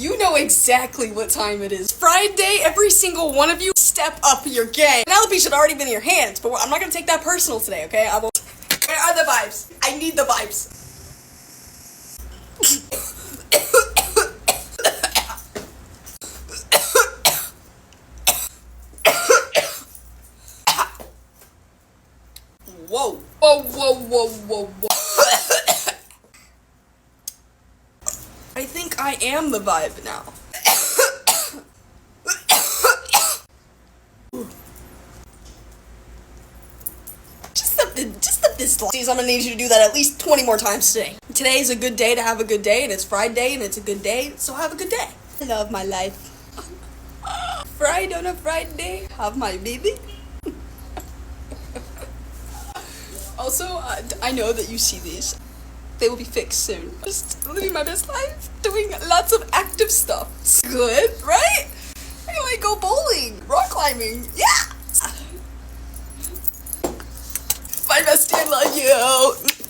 You know exactly what time it is. Friday, every single one of you step up your game. Penelope should already been in your hands, but I'm not gonna take that personal today, okay? I will. Where are the vibes? I need the vibes. Whoa. Whoa, whoa, whoa, whoa, whoa. I think I am the vibe now. Just up this line. I'm gonna need you to do that at least 20 more times today. Today is a good day to have a good day, and it's Friday, and it's a good day, so have a good day. I love my life. Friday on a Friday, have my baby. Also, I know that you see these. They will be fixed soon. Just living my best life, doing lots of active stuff. It's good, right? I can like go bowling, rock climbing, yeah! My bestie, I love you.